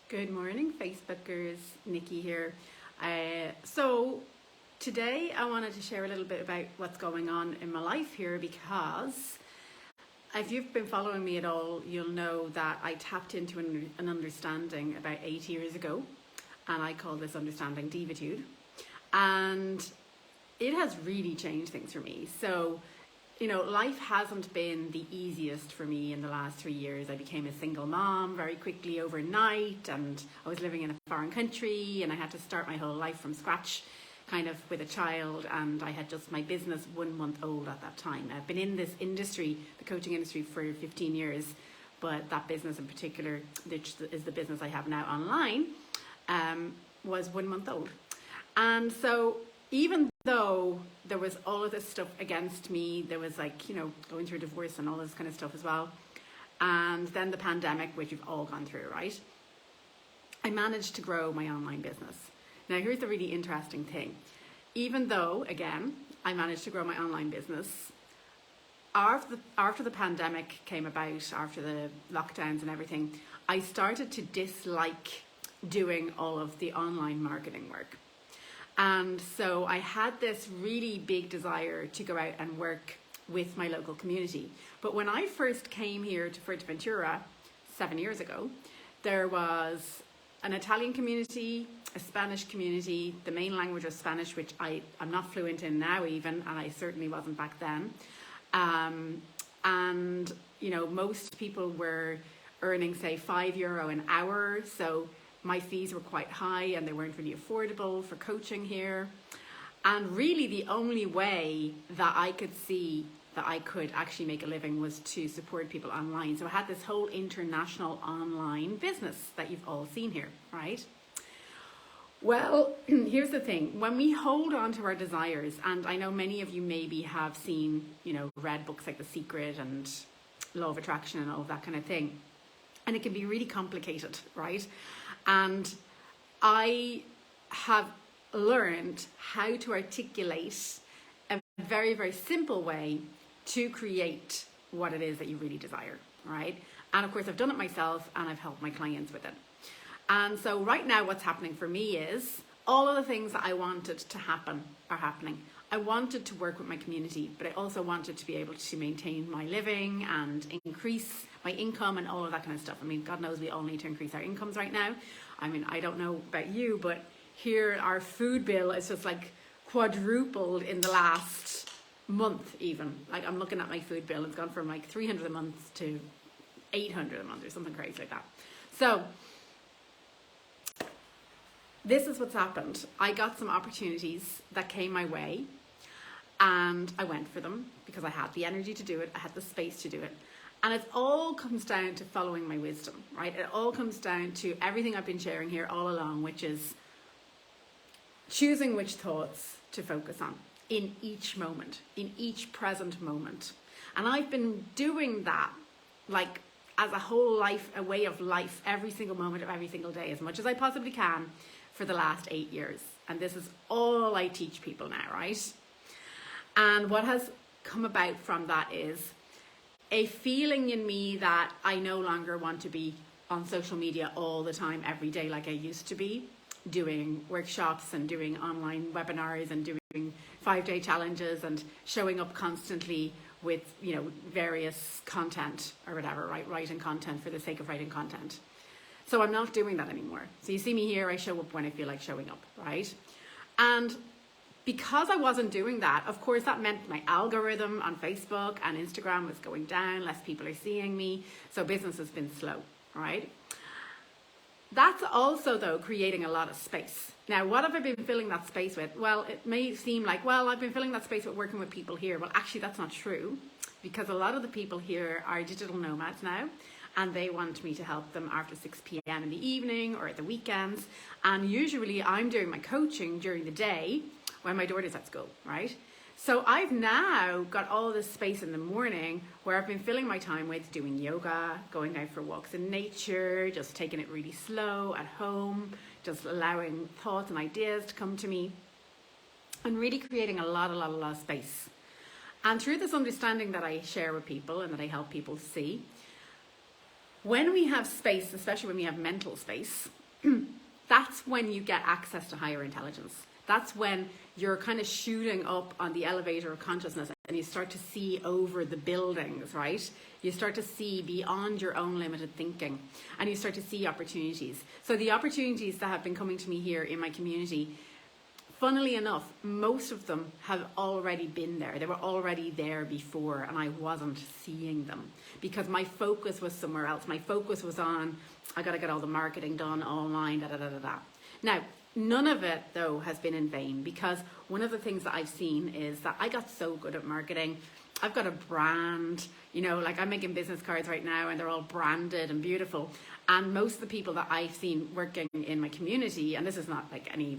Good morning, Facebookers. Nicki here. So today I wanted to share a little bit about what's going on in my life here, because if you've been following me at all, you'll know that I tapped into an understanding about 8 years ago, and I call this understanding divitude, and it has really changed things for me. So life hasn't been the easiest for me in the last 3 years. I became a single mom very quickly overnight, and I was living in a foreign country, and I had to start my whole life from scratch, kind of with a child, and I had just my business 1 month old at that time. I've been in this industry, the coaching industry, for 15 years, but that business in particular, which is the business I have now online, was 1 month old. And so even though there was all of this stuff against me, there was going through a divorce and all this kind of stuff as well, and then the pandemic, which we've all gone through, right? I managed to grow my online business. Now here's the really interesting thing. Even though, again, I managed to grow my online business, after the pandemic came about, after the lockdowns and everything, I started to dislike doing all of the online marketing work. And so I had this really big desire to go out and work with my local community. But when I first came here to Fuerteventura 7 years ago, there was an Italian community, a Spanish community. The main language was Spanish, which I'm not fluent in now even, and I certainly wasn't back then. And most people were earning, say, €5 an hour. So my fees were quite high, and they weren't really affordable for coaching here. And really the only way that I could see that I could actually make a living was to support people online. So I had this whole international online business that you've all seen here, right? Well, here's the thing. When we hold on to our desires, and I know many of you maybe have seen, read books like The Secret and Law of Attraction and all of that kind of thing, and it can be really complicated, right? And I have learned how to articulate a very, very simple way to create what it is that you really desire, right? And of course, I've done it myself, and I've helped my clients with it. And so right now what's happening for me is all of the things that I wanted to happen are happening. I wanted to work with my community, but I also wanted to be able to maintain my living and increase my income and all of that kind of stuff. I mean, God knows we all need to increase our incomes right now. I mean, I don't know about you, but here our food bill is just quadrupled in the last month even. I'm looking at my food bill, it's gone from $300 a month to $800 a month or something crazy like that. So this is what's happened. I got some opportunities that came my way, and I went for them because I had the energy to do it. I had the space to do it. And it all comes down to following my wisdom, right? It all comes down to everything I've been sharing here all along, which is choosing which thoughts to focus on in each moment, in each present moment. And I've been doing that as a whole life, a way of life, every single moment of every single day, as much as I possibly can, for the last 8 years. And this is all I teach people now, right? And what has come about from that is a feeling in me that I no longer want to be on social media all the time, every day, like I used to be, doing workshops and doing online webinars and doing 5-day challenges and showing up constantly with, various content or whatever, right? Writing content for the sake of writing content. So I'm not doing that anymore. So you see me here, I show up when I feel like showing up, right? And because I wasn't doing that, of course, that meant my algorithm on Facebook and Instagram was going down, less people are seeing me, so business has been slow, right? That's also, though, creating a lot of space. Now, what have I been filling that space with? Well, it may seem like, I've been filling that space with working with people here. Well, actually, that's not true, because a lot of the people here are digital nomads now, and they want me to help them after 6 p.m. in the evening or at the weekends. And usually I'm doing my coaching during the day when my daughter's at school, right? So I've now got all this space in the morning where I've been filling my time with doing yoga, going out for walks in nature, just taking it really slow at home, just allowing thoughts and ideas to come to me, and really creating a lot of space. And through this understanding that I share with people and that I help people see, When we have space, especially when we have mental space, that's when you get access to higher intelligence. That's when you're kind of shooting up on the elevator of consciousness and you start to see over the buildings, right? You start to see beyond your own limited thinking and you start to see opportunities. So the opportunities that have been coming to me here in my community, funnily enough, most of them have already been there. They were already there before and I wasn't seeing them because my focus was somewhere else. My focus was on, I got to get all the marketing done online, da da da da da. Now, none of it though has been in vain because one of the things that I've seen is that I got so good at marketing. I've got a brand, you know, like I'm making business cards right now and they're all branded and beautiful. And most of the people that I've seen working in my community, and this is not like any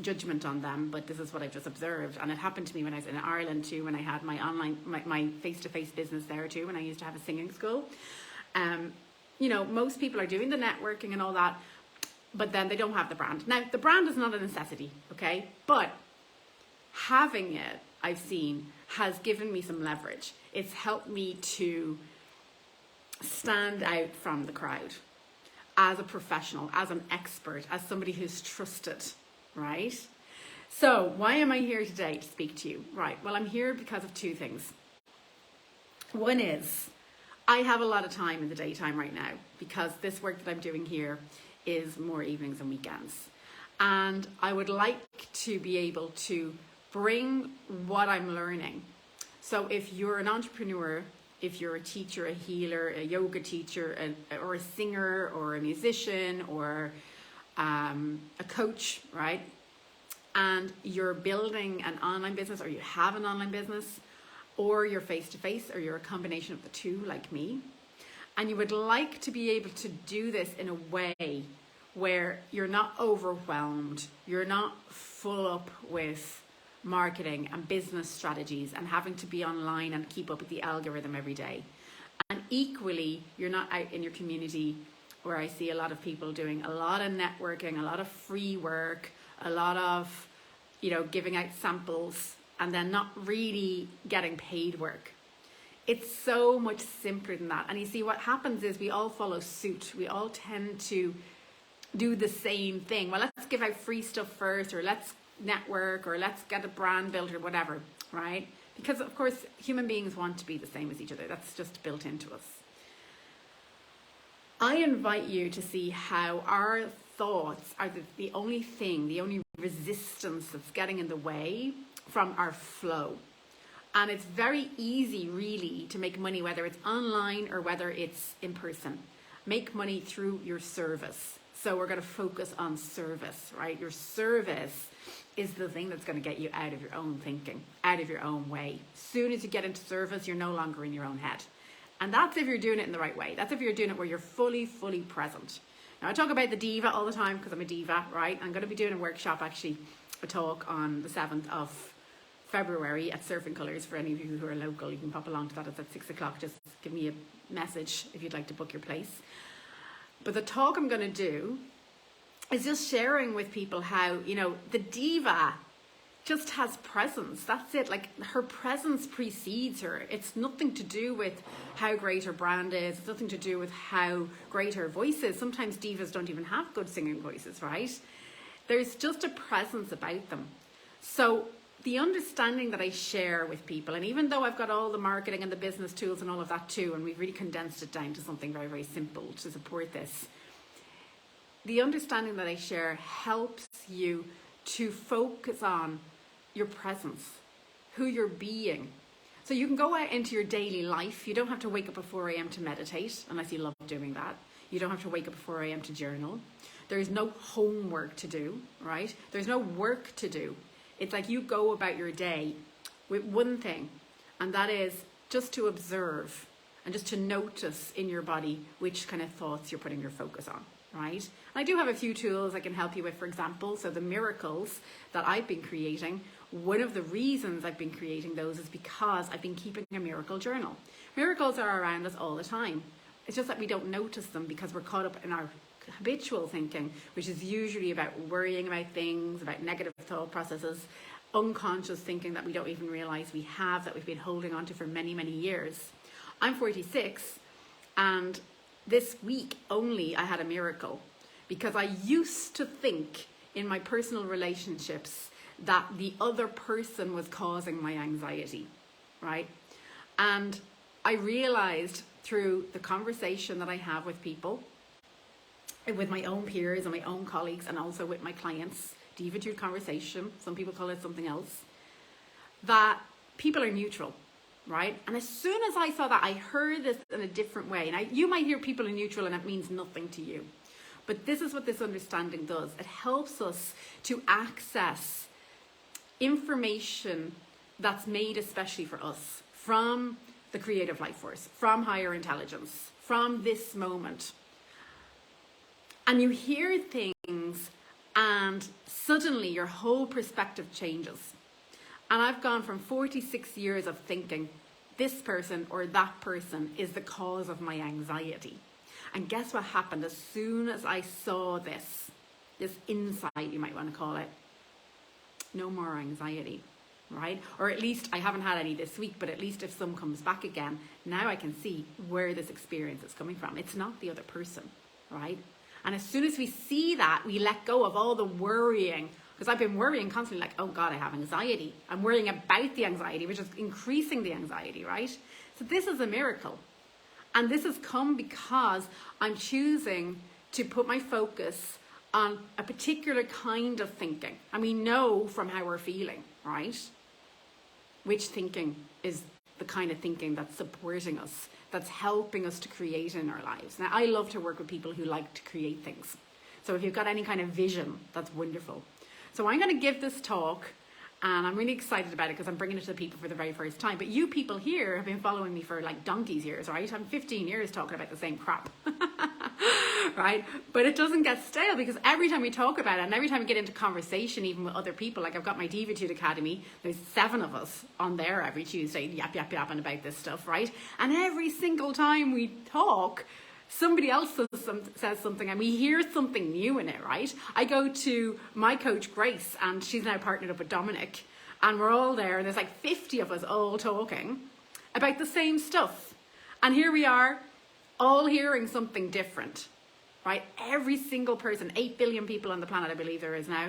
judgment on them, but this is what I've just observed, and it happened to me when I was in Ireland too, when I had my online my face-to-face business there too, when I used to have a singing school. You know, most people are doing the networking and all that, but then they don't have the brand. Now the brand is not a necessity, okay, but having it, I've seen, has given me some leverage. It's helped me to stand out from the crowd as a professional, as an expert, as somebody who's trusted. Right? So why am I here today to speak to you? Right. Well, I'm here because of two things. One is I have a lot of time in the daytime right now because this work that I'm doing here is more evenings and weekends. And I would like to be able to bring what I'm learning. So if you're an entrepreneur, if you're a teacher, a healer, a yoga teacher, or a singer, or a musician, or a coach, right? And you're building an online business, or you have an online business, or you're face-to-face, or you're a combination of the two, like me, and you would like to be able to do this in a way where you're not overwhelmed, you're not full up with marketing and business strategies and having to be online and keep up with the algorithm every day. And equally, you're not out in your community where I see a lot of people doing a lot of networking, a lot of free work, a lot of, you know, giving out samples and then not really getting paid work. It's so much simpler than that. And you see, what happens is we all follow suit. We all tend to do the same thing. Well, let's give out free stuff first, or let's network, or let's get a brand built, or whatever, right? Because of course, human beings want to be the same as each other. That's just built into us. I invite you to see how our thoughts are the only thing, the only resistance that's getting in the way from our flow. And it's very easy really to make money, whether it's online or whether it's in person. Make money through your service. So we're going to focus on service, right? Your service is the thing that's going to get you out of your own thinking, out of your own way. As soon as you get into service, you're no longer in your own head. And that's if you're doing it in the right way. That's if you're doing it where you're fully present. Now, I talk about the diva all the time because I'm a diva, right? I'm going to be doing a workshop, actually, a talk on the 7th of February at Surfing Colours. For any of you who are local, you can pop along to that. It's at 6 o'clock. Just give me a message if you'd like to book your place. But the talk I'm going to do is just sharing with people how, you know, the diva just has presence. That's it. Like, her presence precedes her. It's nothing to do with how great her brand is. It's nothing to do with how great her voice is. Sometimes divas don't even have good singing voices, right? There's just a presence about them. So the understanding that I share with people, and even though I've got all the marketing and the business tools and all of that too, and we've really condensed it down to something very simple to support this, the understanding that I share helps you to focus on your presence, who you're being. So you can go out into your daily life. You don't have to wake up at 4 a.m. to meditate, unless you love doing that. You don't have to wake up at 4 a.m. to journal. There's no homework to do, right? There's no work to do. It's like you go about your day with one thing, and that is just to observe and just to notice in your body which kind of thoughts you're putting your focus on, right? And I do have a few tools I can help you with, for example. So the miracles that I've been creating, one of the reasons I've been creating those is because I've been keeping a miracle journal. Miracles are around us all the time. It's just that we don't notice them because we're caught up in our habitual thinking, which is usually about worrying about things, about negative thought processes, unconscious thinking that we don't even realize we have, that we've been holding on to for many years. I'm 46, and this week only I had a miracle, because I used to think in my personal relationships that the other person was causing my anxiety, right? And I realized through the conversation that I have with people, with my own peers and my own colleagues, and also with my clients, Divitude conversation, some people call it something else, that people are neutral, right? And as soon as I saw that, I heard this in a different way. And you might hear people are neutral and it means nothing to you. But this is what this understanding does. It helps us to access information that's made especially for us from the creative life force, from higher intelligence, from this moment. And you hear things and suddenly your whole perspective changes. And I've gone from 46 years of thinking this person or that person is the cause of my anxiety. And guess what happened as soon as I saw this insight, you might want to call it? No more anxiety, right? Or at least I haven't had any this week, but at least if some comes back again, now I can see where this experience is coming from. It's not the other person, right? And as soon as we see that, we let go of all the worrying. Because I've been worrying constantly, like, oh God, I have anxiety. I'm worrying about the anxiety, which is increasing the anxiety, right? So this is a miracle. And this has come because I'm choosing to put my focus on a particular kind of thinking. And we know from how we're feeling, right? Which thinking is the kind of thinking that's supporting us, that's helping us to create in our lives. Now, I love to work with people who like to create things. So if you've got any kind of vision, that's wonderful. So I'm going to give this talk, and I'm really excited about it because I'm bringing it to the people for the very first time. But you people here have been following me for like donkey's years, right? I'm 15 years talking about the same crap, right? But it doesn't get stale because every time we talk about it and every time we get into conversation, even with other people, like I've got my Divitude Academy, there's 7 of us on there every Tuesday, yapping about this stuff, right? And every single time we talk, somebody else says something and we hear something new in it, right? I go to my coach, Grace, and she's now partnered up with Dominic, and we're all there, and there's like 50 of us all talking about the same stuff. And here we are, all hearing something different, right? Every single person, 8 billion people on the planet, I believe there is now,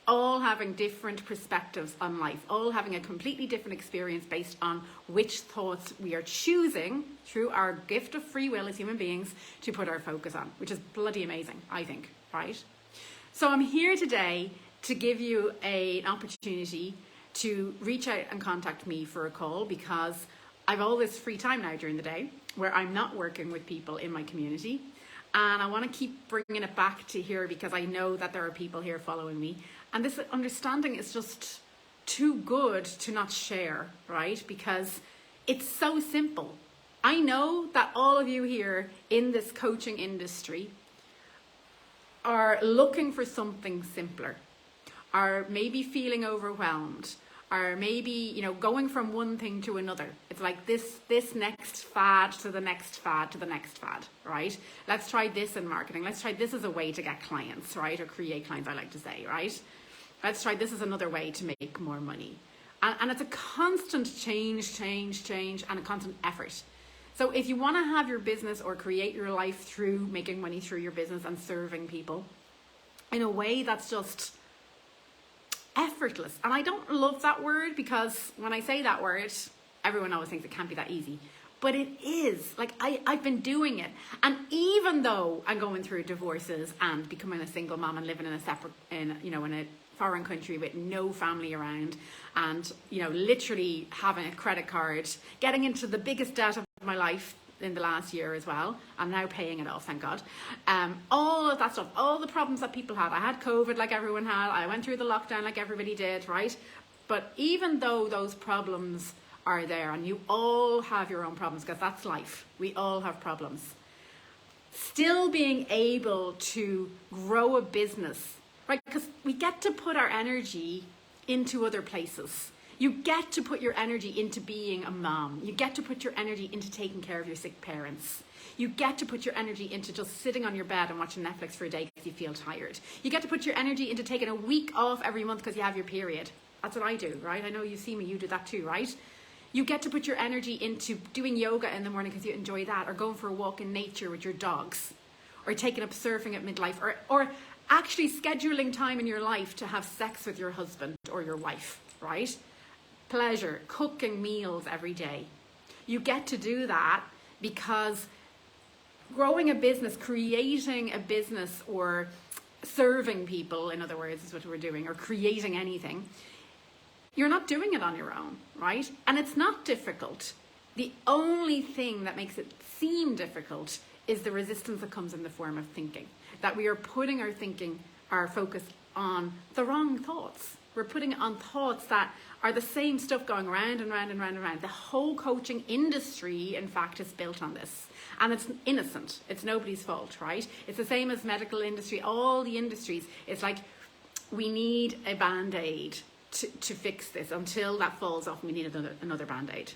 all having different perspectives on life, all having a completely different experience based on which thoughts we are choosing through our gift of free will as human beings to put our focus on, which is bloody amazing, I think, right? So I'm here today to give you an opportunity to reach out and contact me for a call, because I've all this free time now during the day where I'm not working with people in my community. And I want to keep bringing it back to here because I know that there are people here following me. And this understanding is just too good to not share, right? Because it's so simple. I know that all of you here in this coaching industry are looking for something simpler, are maybe feeling overwhelmed, or maybe, you know, going from one thing to another. It's like this next fad to the next fad to the next fad, right? Let's try this in marketing. Let's try this as a way to get clients, right? Or create clients, I like to say, right? Let's try this as another way to make more money. And it's a constant change, and a constant effort. So if you want to have your business or create your life through making money through your business and serving people in a way that's just effortless. And I don't love that word because when I say that word, everyone always thinks it can't be that easy. But it is. Like I've been doing it. And even though I'm going through divorces and becoming a single mom and living in a foreign country with no family around, and literally having a credit card, getting into the biggest debt of my life in the last year as well. I'm now paying it off, thank God. All of that stuff, all the problems that people had. I had COVID like everyone had. I went through the lockdown like everybody did, right? But even though those problems are there, and you all have your own problems, because that's life. We all have problems. Still being able to grow a business, right? Because we get to put our energy into other places. You get to put your energy into being a mom. You get to put your energy into taking care of your sick parents. You get to put your energy into just sitting on your bed and watching Netflix for a day because you feel tired. You get to put your energy into taking a week off every month because you have your period. That's what I do, right? I know you see me, you do that too, right? You get to put your energy into doing yoga in the morning because you enjoy that, or going for a walk in nature with your dogs, or taking up surfing at midlife, or actually scheduling time in your life to have sex with your husband or your wife, right? Pleasure, cooking meals every day. You get to do that because growing a business, creating a business, or serving people, in other words, is what we're doing, or creating anything, you're not doing it on your own, right? And it's not difficult. The only thing that makes it seem difficult is the resistance that comes in the form of thinking. That we are putting our thinking, our focus on the wrong thoughts. We're putting it on thoughts that are the same stuff going round and round and round and round. The whole coaching industry, in fact, is built on this. And it's innocent. It's nobody's fault, right? It's the same as medical industry, all the industries. It's like, we need a Band-Aid to fix this. Until that falls off, we need another Band-Aid.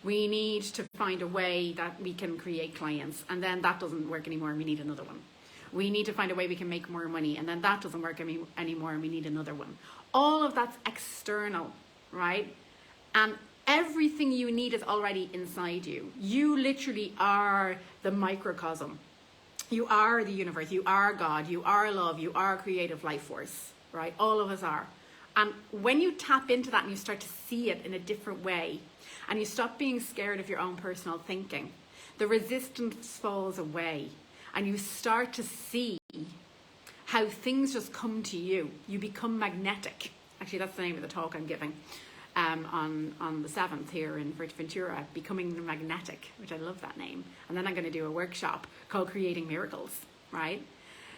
We need to find a way that we can create clients, and then that doesn't work anymore, and we need another one. We need to find a way we can make more money, and then that doesn't work anymore, and we need another one. All of that's external, right? And everything you need is already inside you. You literally are the microcosm. You are the universe. You are God. You are love. You are creative life force, right? All of us are. And when you tap into that and you start to see it in a different way, and you stop being scared of your own personal thinking, the resistance falls away, and you start to see how things just come to you. You become magnetic. Actually, that's the name of the talk I'm giving on the 7th here in Ventura, Becoming Magnetic, which I love that name. And then I'm going to do a workshop called Creating Miracles, right?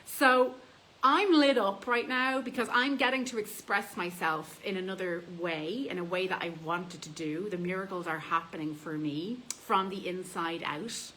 So I'm lit up right now because I'm getting to express myself in another way, in a way that I wanted to do. The miracles are happening for me from the inside out.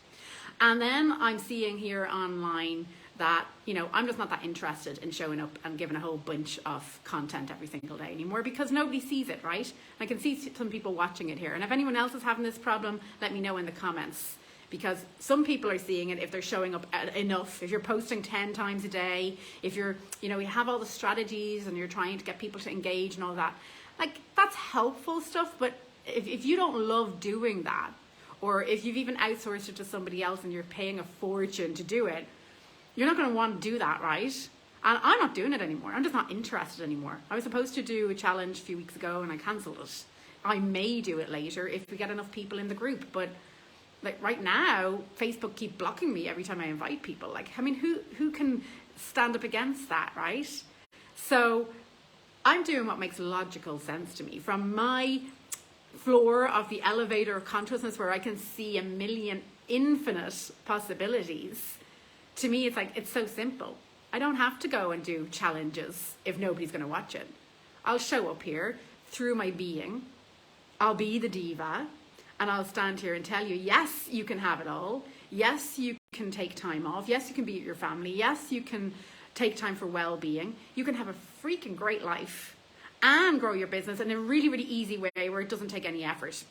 And then I'm seeing here online that, you know, I'm just not that interested in showing up and giving a whole bunch of content every single day anymore, because nobody sees it, right? I can see some people watching it here. And if anyone else is having this problem, let me know in the comments. Because some people are seeing it if they're showing up enough. If you're posting 10 times a day, if you're, you know, you have all the strategies and you're trying to get people to engage and all that, like, that's helpful stuff. But if you don't love doing that, or if you've even outsourced it to somebody else and you're paying a fortune to do it, you're not going to want to do that, right? And I'm not doing it anymore. I'm just not interested anymore. I was supposed to do a challenge a few weeks ago and I cancelled it. I may do it later if we get enough people in the group, but like right now, Facebook keep blocking me every time I invite people. Like, I mean, who can stand up against that, right? So I'm doing what makes logical sense to me from my floor of the elevator of consciousness, where I can see a million infinite possibilities. To me, it's like, it's so simple. I don't have to go and do challenges if nobody's going to watch it. I'll show up here through my being. I'll be the diva. And I'll stand here and tell you, yes, you can have it all. Yes, you can take time off. Yes, you can be with your family. Yes, you can take time for well-being. You can have a freaking great life and grow your business in a really, really easy way where it doesn't take any effort.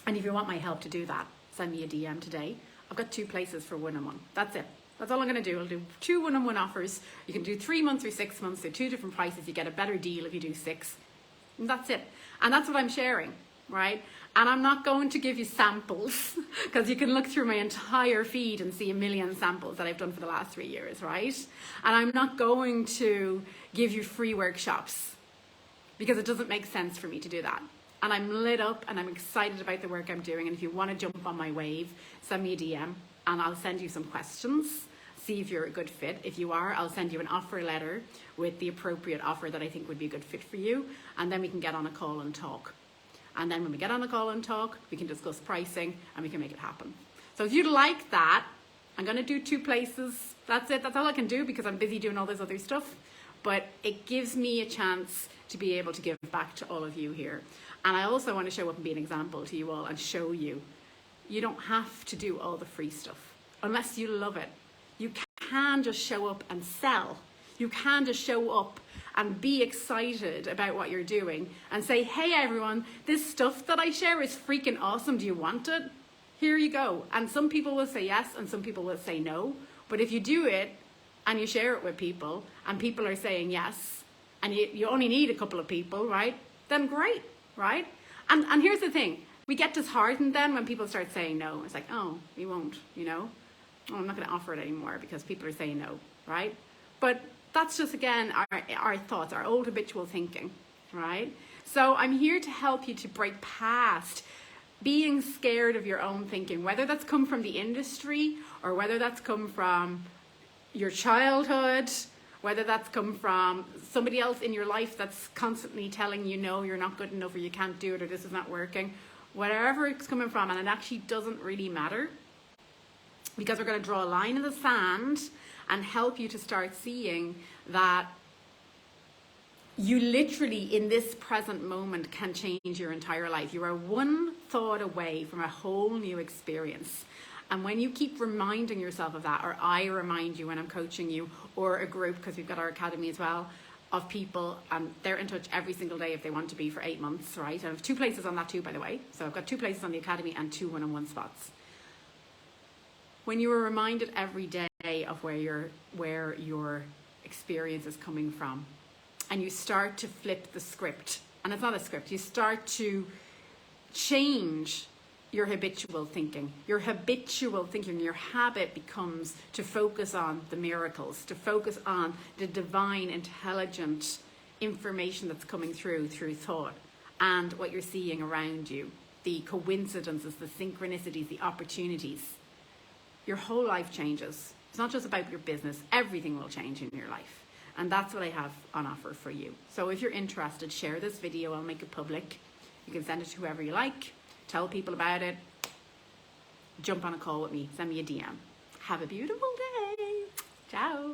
And if you want my help to do that, send me a DM today. I've got 2 places for one-on-one. That's it. That's all I'm going to do. I'll do 2 one-on-one offers. You can do 3 months or 6 months. They're 2 different prices. You get a better deal if you do 6. And that's it. And that's what I'm sharing, right? And I'm not going to give you samples, because you can look through my entire feed and see a million samples that I've done for the last 3 years, right? And I'm not going to give you free workshops, because it doesn't make sense for me to do that. And I'm lit up and I'm excited about the work I'm doing. And if you want to jump on my wave, send me a DM and I'll send you some questions. See if you're a good fit. If you are, I'll send you an offer letter with the appropriate offer that I think would be a good fit for you. And then we can get on a call and talk. And then when we get on a call and talk, we can discuss pricing and we can make it happen. So if you'd like that, I'm going to do 2 places. That's it. That's all I can do because I'm busy doing all this other stuff. But it gives me a chance to be able to give back to all of you here. And I also want to show up and be an example to you all and show you. You don't have to do all the free stuff unless you love it. You can just show up and sell. You can just show up and be excited about what you're doing and say, hey everyone, this stuff that I share is freaking awesome. Do you want it? Here you go. And some people will say yes and some people will say no. But if you do it and you share it with people and people are saying yes, and you only need a couple of people, right? Then great, right? And here's the thing. We get disheartened then when people start saying no. It's like, oh, we won't, you know. Oh, I'm not going to offer it anymore because people are saying no, right? But that's just, again, our thoughts, our old habitual thinking, right? So I'm here to help you to break past being scared of your own thinking, whether that's come from the industry or whether that's come from your childhood, whether that's come from somebody else in your life that's constantly telling you, no, you're not good enough, or you can't do it, or this is not working, wherever it's coming from. And it actually doesn't really matter, because we're going to draw a line in the sand and help you to start seeing that you literally, in this present moment, can change your entire life. You are one thought away from a whole new experience. And when you keep reminding yourself of that, or I remind you when I'm coaching you, or a group, because we've got our academy as well, of people, they're in touch every single day if they want to be for 8 months, right? I have 2 places on that too, by the way. So I've got 2 places on the academy and 2 one-on-one spots. When you are reminded every day of where your experience is coming from, and you start to flip the script, and it's not a script, you start to change your habitual thinking. Your habitual thinking, your habit becomes to focus on the miracles, to focus on the divine, intelligent information that's coming through thought, and what you're seeing around you, the coincidences, the synchronicities, the opportunities. Your whole life changes. It's not just about your business. Everything will change in your life. And that's what I have on offer for you. So if you're interested, share this video. I'll make it public. You can send it to whoever you like. Tell people about it. Jump on a call with me. Send me a DM. Have a beautiful day. Ciao.